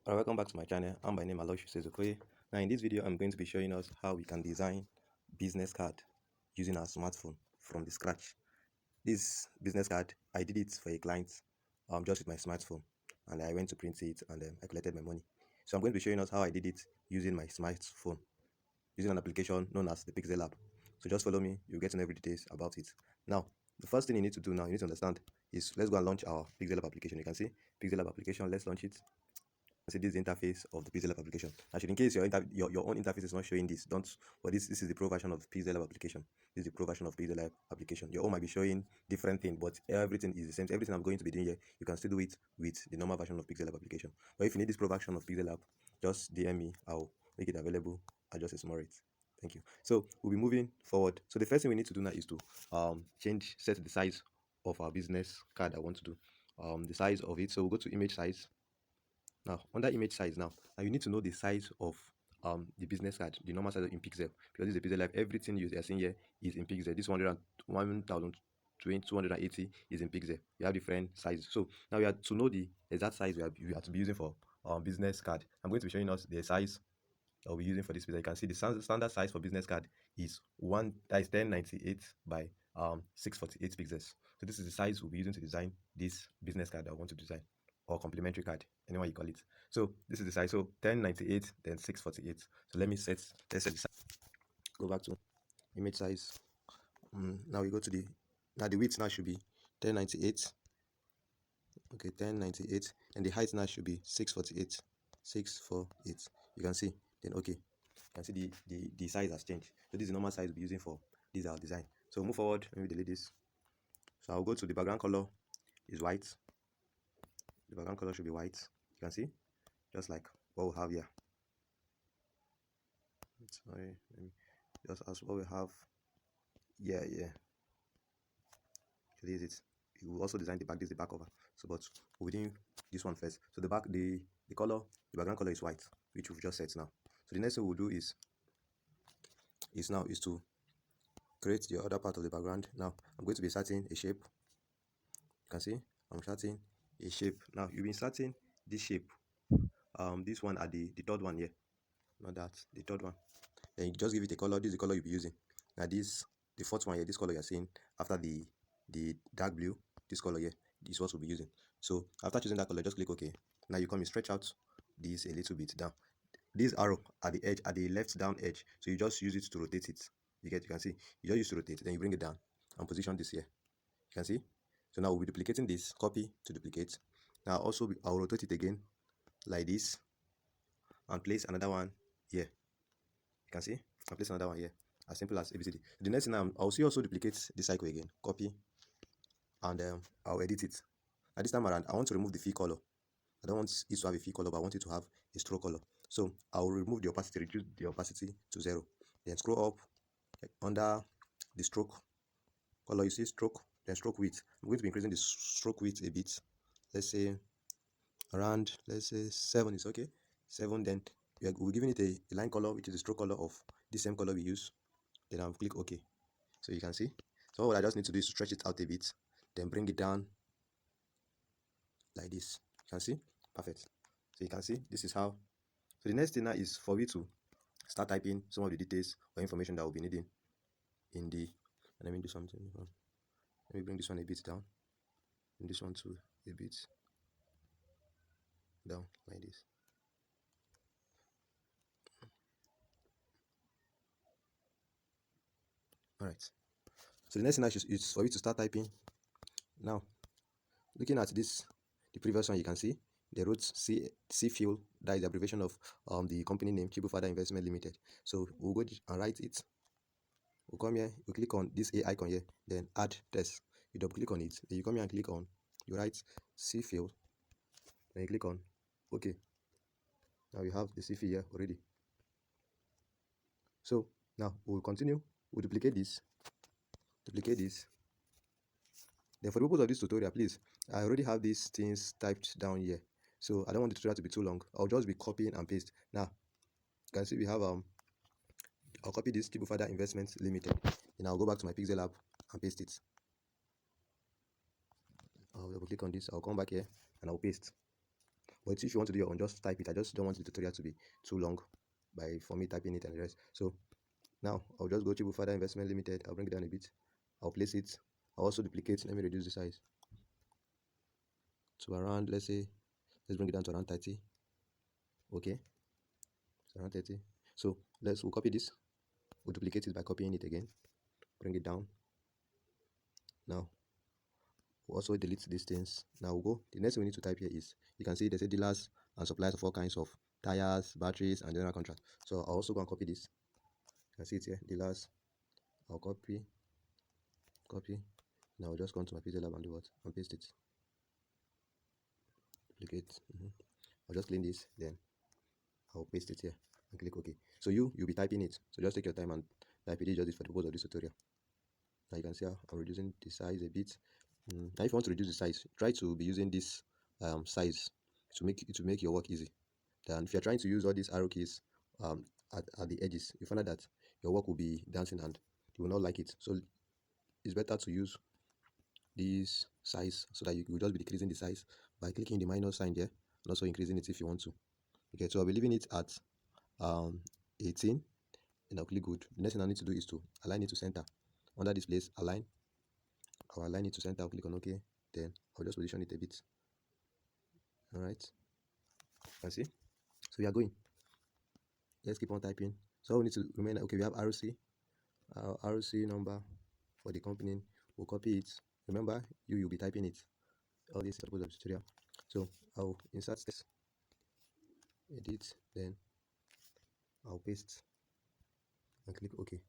Alright, welcome back to my channel. I'm by name Aloysius Ezekoye. Now in this video, I'm going to be showing us how we can design business card using our smartphone from the scratch. This business card, I did it for a client just with my smartphone, and I went to print it and I collected my money. So I'm going to be showing us how I did it using my smartphone, using an application known as the Pixel app. So just follow me, you'll get to know every details about it. Now, the first thing you need to do now, you need to understand is let's go and launch our Pixel app application. You can see Pixel app application, let's launch it. See, this is the interface of the Pixel app application. Actually, in case your own interface is not showing this, don't. But this is the pro version of the Pixel app application. This is the pro version of Pixel app application. Your own might be showing different thing, but everything is the same. Everything I'm going to be doing here, you can still do it with the normal version of Pixel app application. But if you need this pro version of Pixel app, just DM me. I'll make it available at just a small rate. Thank you. So we'll be moving forward. So the first thing we need to do now is to set the size of our business card I want to do. The size of it. So we'll go to image size. Now, under image size now you need to know the size of the business card, the normal size in pixel, because this is a pixel live. Everything you are seeing here is in pixel. This 1280 is in pixel. You have different sizes. So now we have to know the exact size we have to be using for business card. I'm going to be showing us the size that we'll be using for this pixel. You can see the standard size for business card is 1098 by 648 pixels. So this is the size we'll be using to design this business card that I want to design, or complementary card, anyone you call it. So this is the size. So 1098, then 648. So let's set the size. Go back to image size. Now we go to the width now should be 1098. Okay, 1098, and the height now should be 648. 648. You can see. Then okay, you can see the size has changed. So this is the normal size we'll be using for this our design. So move forward. Let me delete this. So I'll go to the background color is white. The background color should be white. You can see, just like what we have here. Sorry, let me just as what we have. Yeah. So this is it. We will also design the back. This is the back cover. So, but we're doing this one first. So the color, the background color is white, which we've just set now. So the next thing we'll do is to create the other part of the background. Now I'm going to be inserting a shape. You can see I'm inserting a shape. Now you'll be inserting this shape. This one at the third one here. Not that, the third one. Then you just give it a color. This is the color you'll be using. Now this, the fourth one here, this color you're seeing after the dark blue, this color here is what we'll be using. So after choosing that color, just click OK. Now you come and stretch out this a little bit down. This arrow at the edge, at the left down edge, so you just use it to rotate it. You can see, you just use to rotate, then you bring it down and position this here. You can see. So now we'll be duplicating this, copy to duplicate. Now also I'll rotate it again like this and place another one here. You can see, I'll place another one here. As simple as ABCD. The next thing I'll also duplicate this cycle again, copy, and I'll edit it. At this time around, I want to remove the fill color. I don't want it to have a fill color, but I want it to have a stroke color. So I'll remove the opacity, reduce the opacity to 0. Then scroll up under the stroke color. You see stroke, then stroke width. I'm going to be increasing the stroke width a bit. Let's say around, let's say 7 is okay. 7. Then we're giving it a line color, which is the stroke color of the same color we use. Then I'll click OK. So you can see. So what I just need to do is to stretch it out a bit, then bring it down like this. You can see, perfect. So you can see this is how. So the next thing now is for me to start typing some of the details or information that we'll be needing in the. And let me do something. Let me bring this one a bit down, and this one too a bit down like this. All right. So the next thing now is for you to start typing. Now, looking at this, the previous one, you can see the root C Fuel. That is the abbreviation of the company name, Chibufada Investment Limited. So we'll go and write it. We'll come here, we click on this A icon here, then add text. You double click on it, then you come here and click on, you write C Fuel, then you click on OK. Now you have the C Fuel here already. So now we'll continue. We'll duplicate this. Then for the purpose of this tutorial, please, I already have these things typed down here, so I don't want the tutorial to be too long. I'll just be copying and paste. Now you can see we have I'll copy this Chibufada Investment Limited, and I'll go back to my Pixel app and paste it. I'll double click on this, I'll come back here and I'll paste. But if you want to do your own, just type it. I just don't want the tutorial to be too long for me typing it and the rest. So now I'll just go to Father Investment Limited. I'll bring it down a bit. I'll place it. I'll also duplicate. Let me reduce the size to around, let's bring it down to around 30. Okay, it's around 30. So we'll copy this. We'll duplicate it by copying it again. Bring it down. Now we'll also delete these things. Now we'll go. The next thing we need to type here is, you can see they say dealers and suppliers of all kinds of tires, batteries, and general contract. So I'll also go and copy this. You can see it here, dealers. I'll copy. Now I'll just go to my PZ Lab and do what? And paste it. Duplicate. I'll just clean this, then I'll paste it here and click OK. So you'll be typing it. So just take your time and type it. Just for the purpose of this tutorial. Now you can see how I'm reducing the size a bit. Now if you want to reduce the size, try to be using this size to make your work easy. Then if you're trying to use all these arrow keys at the edges, you find out that your work will be dancing and you will not like it. So it's better to use this size so that you will just be decreasing the size by clicking the minus sign there and also increasing it if you want to. Okay, so I'll be leaving it at 18 and I'll click good. The next thing I need to do is to align it to center. Under this place, align. I'll align it to center. I'll click on OK. Then I'll just position it a bit. Alright. You can see. So we are going. Let's keep on typing. So we need to remember, okay, we have ROC. ROC number for the company. We'll copy it. Remember, you'll be typing it. All this is the purpose of the tutorial. So I'll insert this, edit, then I'll paste and click OK.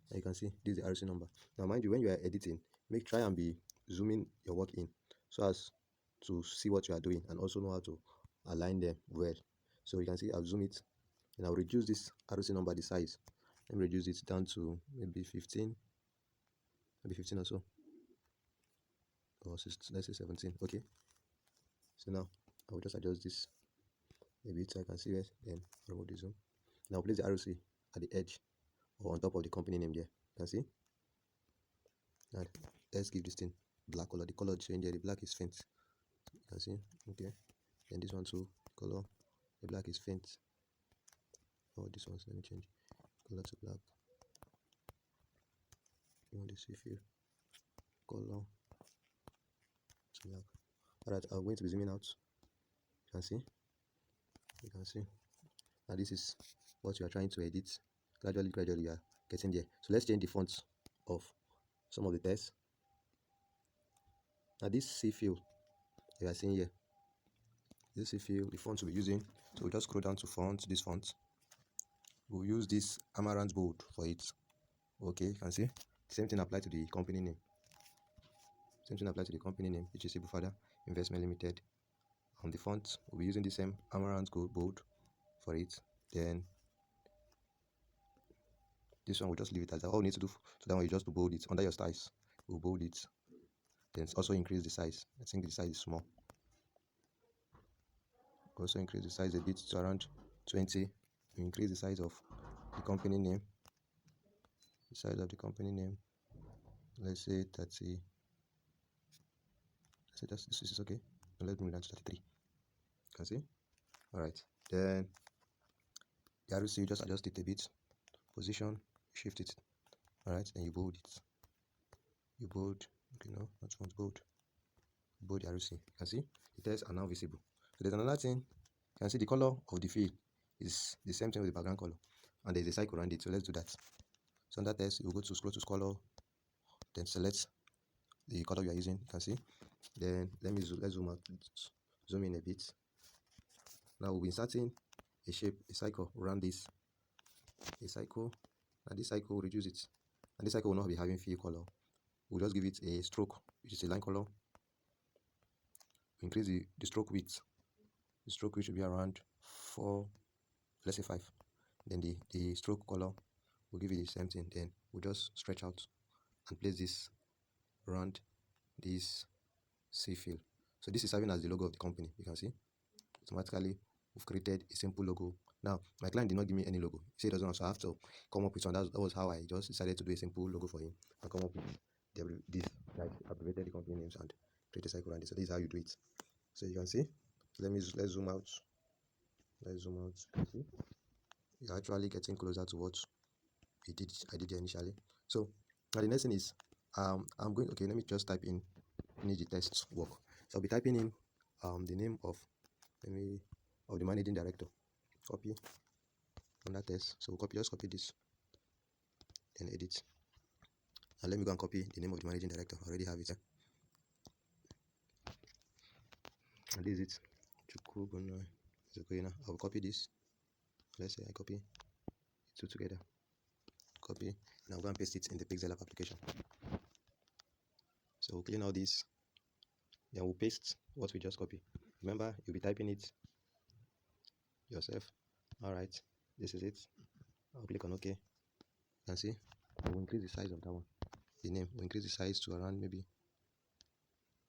Now you can see this is the ROC number. Now mind you, when you are editing, try and be zooming your work in so as to see what you are doing and also know how to align them well. So you can see I'll zoom it and I'll reduce this ROC number, the size. Let me reduce it down to maybe 15 or so, or let's say 17. Okay, so now I'll just adjust this a bit so I can see it, then remove the zoom. Now place the ROC at the edge or on top of the company name there. You can see. Now let's give this thing black color. The color change there, the black is faint. You can see. Okay, then this one too, color, the black is faint. Oh, this one, let me change color to black. You want this fill color to black. Alright, I'm going to be zooming out. You can see. Now this is what you are trying to edit. Gradually you are getting there. So let's change the fonts of some of the text. Now this C fill you are seeing here, this C fill, the font we'll be using. So we'll just scroll down to font, this font. We'll use this Amaranth Bold for it. Okay, you can see. Same thing applies to the company name. Which is Father Investment Limited. On the font, we'll be using the same Amaranth Gold Bold for it. Then this one we'll just leave it as that. All we need to do to that one is just to bold it under your styles. We'll bold it. Then also increase the size. I think the size is small. Also increase the size a bit to around 20. We increase the size of the company name. The size of the company name, let's say 30. Let's say this is okay. And let's bring it down to 33. You can see. Alright. Then the ROC, you just adjust it a bit. Position, shift it. Alright, then you bold it. You bold. Okay, no, not font bold. Bold the ROC. You can see the text are now visible. So there's another thing. You can see the color of the field is the same thing with the background color, and there's a cycle around it. So let's do that. So under text, you go to scroll to color, then select the color you are using. You can see. Then let's zoom out, zoom in a bit. Now we'll be inserting a shape, a cycle around this. A cycle, and this cycle will reduce it. And this cycle will not be having fill color. We'll just give it a stroke, which is a line color. Increase the stroke width. The stroke width should be around 4, let's say 5. Then the stroke color, we'll give it the same thing. Then we'll just stretch out and place this around this C fill. So this is serving as the logo of the company. You can see automatically we've created a simple logo. Now my client did not give me any logo. He said he doesn't know, so I have to come up with one. That was how I just decided to do a simple logo for him and come up with this, like abbreviated the company names and create a cycle around it. So this is how you do it. So you can see let's zoom out. Let's zoom out. See, you're actually getting closer to what I did here initially. So now the next thing is I'm going, okay, let me just type in finish the test work. So I'll be typing in the name of the managing director. Copy on that test. So just copy this, then edit. Now let me go and copy the name of the managing director. I already have it. And this is it. I'll copy this. Let's say I copy two together. Copy. Now go and paste it in the Pixel App application. So we'll clean all this. Then we'll paste what we just copied. Remember, you'll be typing it yourself. Alright, this is it. I'll click on OK. You can see we'll increase the size of that one. The name, we'll increase the size to around maybe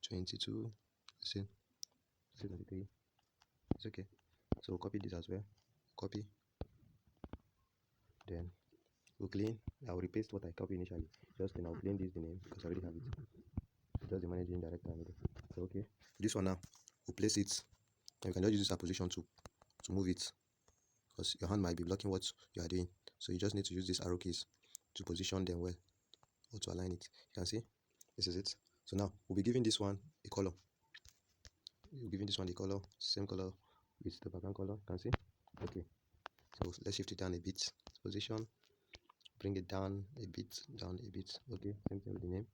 22. See, 23. It's okay. So we'll copy this as well. Copy. Then we'll clean. I'll repaste what I copied initially. Just then I'll clean this the name because I already have it. Just the managing director. So okay. This one now, we'll place it. And you can just use this position to move it, because your hand might be blocking what you are doing. So you just need to use these arrow keys to position them well or to align it. You can see this is it. So now we'll be giving this one a color. We're giving this one the color, same color with the background color. You can see. Okay. So let's shift it down a bit. Position. Bring it down a bit. Okay. Same thing with the name.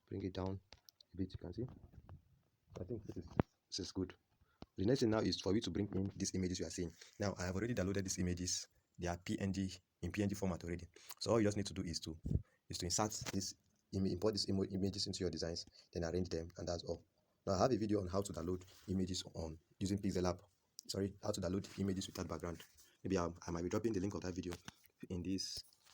Bring it down a bit. You can see. I think this is good. The next thing now is for you to bring in these images you are seeing. Now I have already downloaded these images. They are PNG in PNG format already. So all you just need to do is to insert this import these images into your designs, then arrange them, and that's all. Now I have a video on how to download images on using Pixel App. Sorry, how to download images without background. Maybe I might be dropping the link of that video in the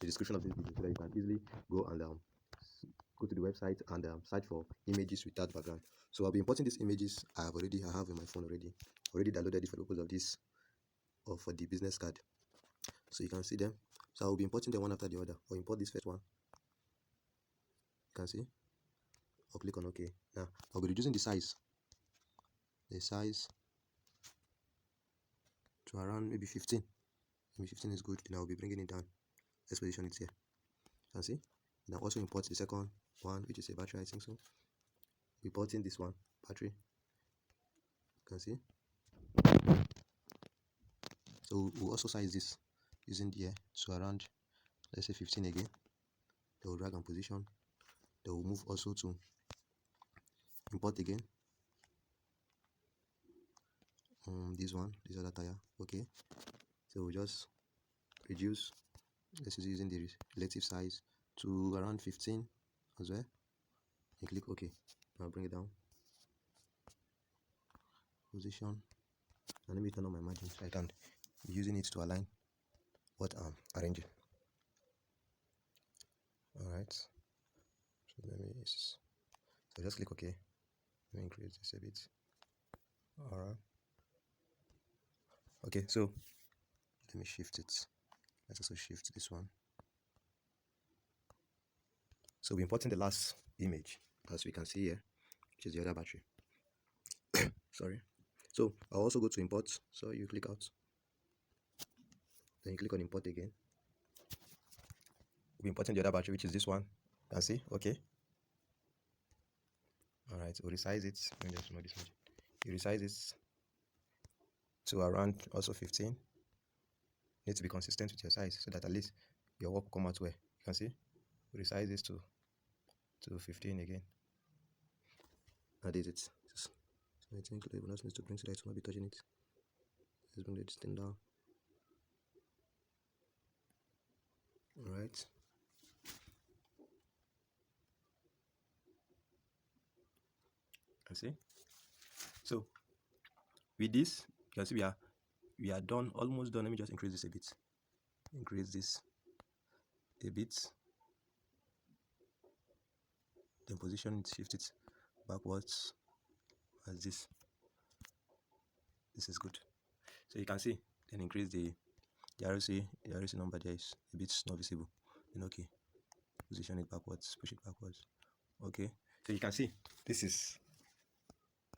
description of this video so that you can easily go and go to the website and search for images without background. So I'll be importing these images. I have in my phone already downloaded it for the purpose of this, or for the business card, so you can see them. So I'll be importing them one after the other. I'll import this first one. You can see. I'll click on OK. Now I'll be reducing the size to around maybe 15. Maybe 15 is good. Then I'll be bringing it down. Let's position it here. You can see. Now also import the second one, which is a battery, I think so. Importing this one, battery. You can see. So we'll also size this using the to around, let's say 15 again. They will drag and position. They will move also to import again. This other tire. Okay. So we'll just reduce. This is using the relative size to around 15 as well. And click OK. Now bring it down. Position. And let me turn on my margin so I can be using it to align what I'm arranging. Alright. So just click OK. Let me increase this a bit. Alright. Okay, so let me shift it. Let's also shift this one. So we're importing the last image, as we can see here, which is the other battery. Sorry. So I'll also go to import. So you click out. Then you click on import again. We're importing the other battery, which is this one. You can see. Okay. Alright, we'll resize it. Let me just remove this margin. You resize it to around also 15. You need to be consistent with your size so that at least your work will come out well. You can see. We resize this to 15 again. That is it. So I think we just need to bring so that it will not be touching it. Let's bring this thing down. Alright. Can see. So with this, you can see we are done, almost done. Let me just increase this a bit. Increase this a bit. Then position it, shift it backwards as this. This is good. So you can see. Then increase the ROC number there is a bit not visible. Then okay. Position it backwards, push it backwards. Okay. So you can see this is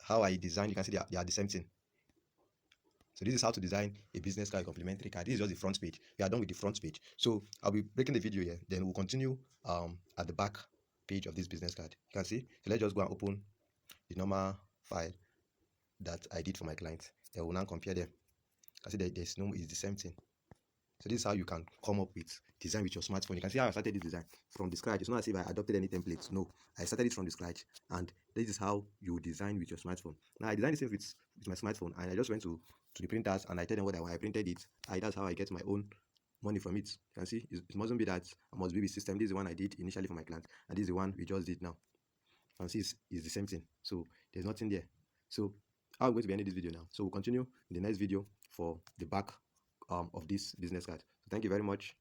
how I designed. You can see they are the same thing. So this is how to design a business card, a complimentary card. This is just the front page. We are done with the front page. So I'll be breaking the video here. Then we'll continue at the back page of this business card. You can see. So let's just go and open the normal file that I did for my client. Then we'll now compare them. You can see that there's no, it's the same thing. So this is how you can come up with design with your smartphone. You can see how I started this design from the scratch. It's not as if I adopted any templates. No, I started it from the scratch, and this is how you design with your smartphone. Now I designed this with my smartphone, and I just went to the printers and I tell them what I want. I printed it. That's how I get my own money from it. You can see it mustn't be that I must be with system. This is the one I did initially for my client, and this is the one we just did now. You can see it's the same thing. So there's nothing there. So how I'm going to be ending this video now. So we'll continue in the next video for the back of this business card. So thank you very much.